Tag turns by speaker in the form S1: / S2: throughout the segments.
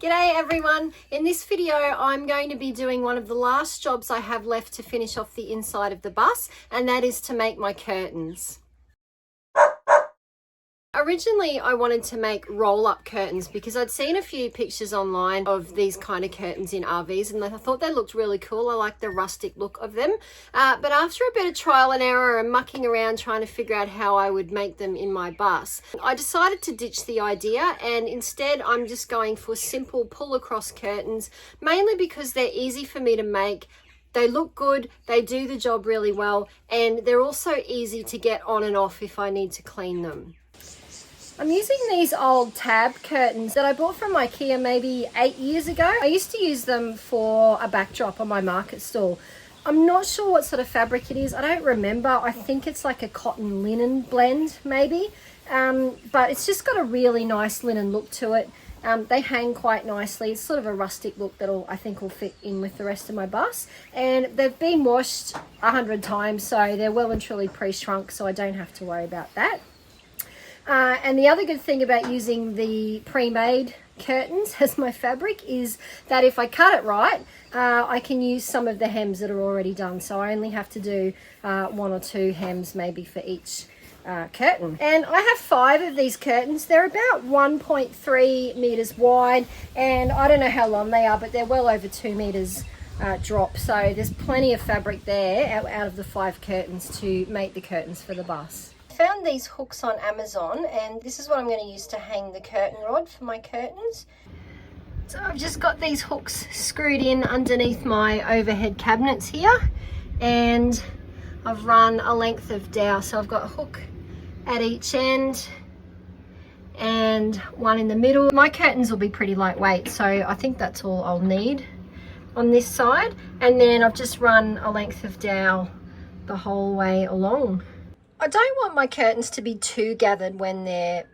S1: G'day everyone. In this video I'm going to be doing one of the last jobs I have left to finish off the inside of the bus, and that is to make my curtains. Originally I wanted to make roll-up curtains because I'd seen a few pictures online of these kind of curtains in RVs and I thought they looked really cool. I like the rustic look of them. But after a bit of trial and error and mucking around trying to figure out how I would make them in my bus, I decided to ditch the idea, and instead I'm just going for simple pull-across curtains, mainly because they're easy for me to make. They look good, they do the job really well, and they're also easy to get on and off if I need to clean them. I'm using these old tab curtains that I bought from IKEA maybe 8 years ago. I used to use them for a backdrop on my market stall. I'm not sure what sort of fabric it is. I don't remember. I think it's like a cotton linen blend maybe. But it's just got a really nice linen look to it. They hang quite nicely. It's sort of a rustic look that I think will fit in with the rest of my bus. And they've been washed 100 times, so they're well and truly pre-shrunk, so I don't have to worry about that. And the other good thing about using the pre-made curtains as my fabric is that if I cut it right, I can use some of the hems that are already done. So I only have to do 1 or 2 hems maybe for each curtain. And I have 5 of these curtains. They're about 1.3 meters wide, and I don't know how long they are, but they're well over 2 meters drop. So there's plenty of fabric there out of the 5 curtains to make the curtains for the bus. I found these hooks on Amazon, and this is what I'm going to use to hang the curtain rod for my curtains. So I've just got these hooks screwed in underneath my overhead cabinets here, and I've run a length of dowel. So I've got a hook at each end and one in the middle. My curtains will be pretty lightweight, so I think that's all I'll need on this side. And then I've just run a length of dowel the whole way along. I don't want my curtains to be too gathered when they're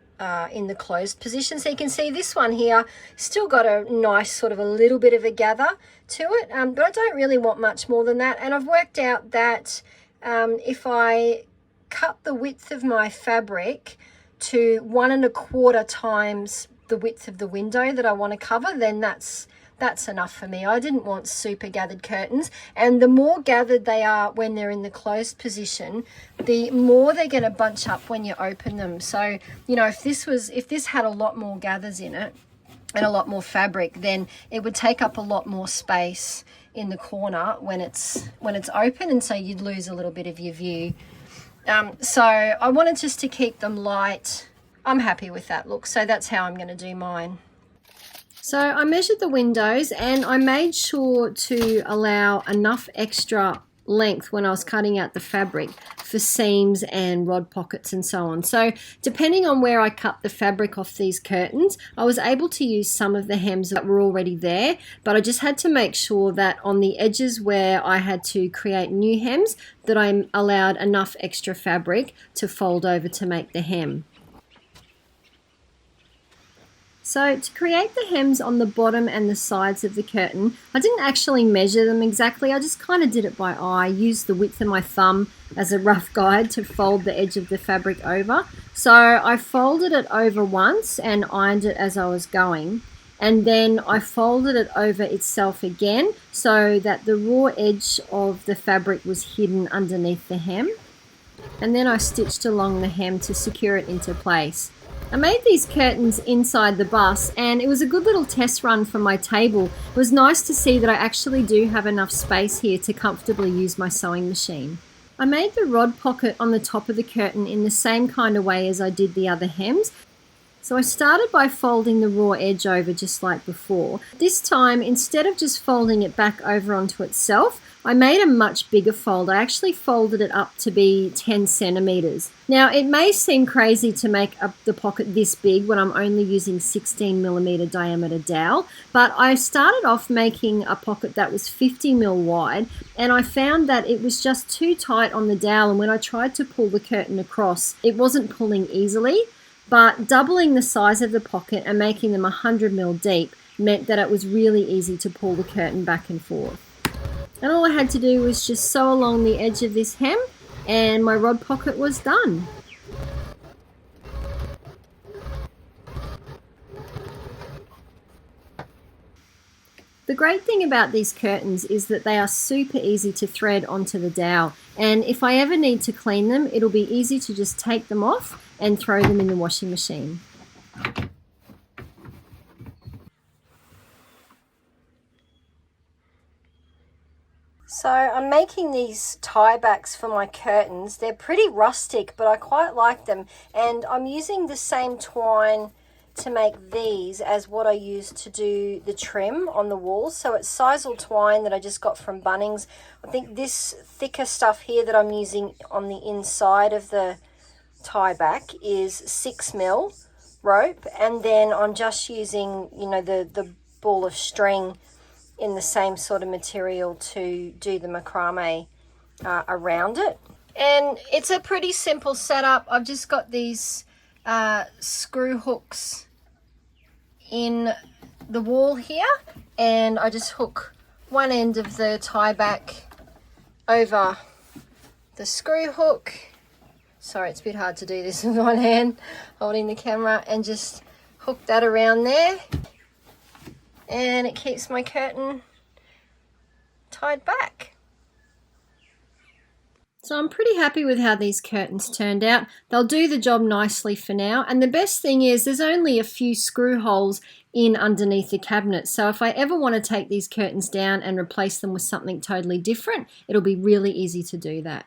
S1: in the closed position. So you can see this one here still got a nice sort of a little bit of a gather to it, but I don't really want much more than that. And I've worked out that if I cut the width of my fabric to 1 1/4 times the width of the window that I want to cover, then that's enough for me. I didn't want super gathered curtains, and the more gathered they are when they're in the closed position, the more they're going to bunch up when you open them. So, you know, if this had a lot more gathers in it and a lot more fabric, then it would take up a lot more space in the corner when it's open, and so you'd lose a little bit of your view. So I wanted just to keep them light. I'm happy with that look, so that's how I'm going to do mine. So I measured the windows and I made sure to allow enough extra length when I was cutting out the fabric for seams and rod pockets and so on. So depending on where I cut the fabric off these curtains, I was able to use some of the hems that were already there, but I just had to make sure that on the edges where I had to create new hems, that I allowed enough extra fabric to fold over to make the hem. So to create the hems on the bottom and the sides of the curtain, I didn't actually measure them exactly. I just kind of did it by eye, used the width of my thumb as a rough guide to fold the edge of the fabric over. So I folded it over once and ironed it as I was going. And then I folded it over itself again so that the raw edge of the fabric was hidden underneath the hem. And then I stitched along the hem to secure it into place. I made these curtains inside the bus, and it was a good little test run from my table. It was nice to see that I actually do have enough space here to comfortably use my sewing machine. I made the rod pocket on the top of the curtain in the same kind of way as I did the other hems. So I started by folding the raw edge over just like before. This time, instead of just folding it back over onto itself, I made a much bigger fold. I actually folded it up to be 10 centimeters. Now, it may seem crazy to make up the pocket this big when I'm only using 16 millimeter diameter dowel, but I started off making a pocket that was 50 mil wide, and I found that it was just too tight on the dowel, and when I tried to pull the curtain across, it wasn't pulling easily. But doubling the size of the pocket and making them 100 mil deep meant that it was really easy to pull the curtain back and forth. And all I had to do was just sew along the edge of this hem, and my rod pocket was done. The great thing about these curtains is that they are super easy to thread onto the dowel, and if I ever need to clean them, it'll be easy to just take them off and throw them in the washing machine. So I'm making these tie backs for my curtains. They're pretty rustic, but I quite like them, and I'm using the same twine to make these as what I use to do the trim on the walls. So it's sisal twine that I just got from Bunnings. I think this thicker stuff here that I'm using on the inside of the tie back is 6mm rope, and then I'm just using, you know, the ball of string in the same sort of material to do the macrame around it. And it's a pretty simple setup. I've just got these screw hooks in the wall here, and I just hook one end of the tie back over the screw hook. Sorry, it's a bit hard to do this with one hand holding the camera, and just hook that around there, and it keeps my curtain tied back. So I'm pretty happy with how these curtains turned out. They'll do the job nicely for now, and the best thing is there's only a few screw holes in underneath the cabinet, so if I ever want to take these curtains down and replace them with something totally different, it'll be really easy to do that.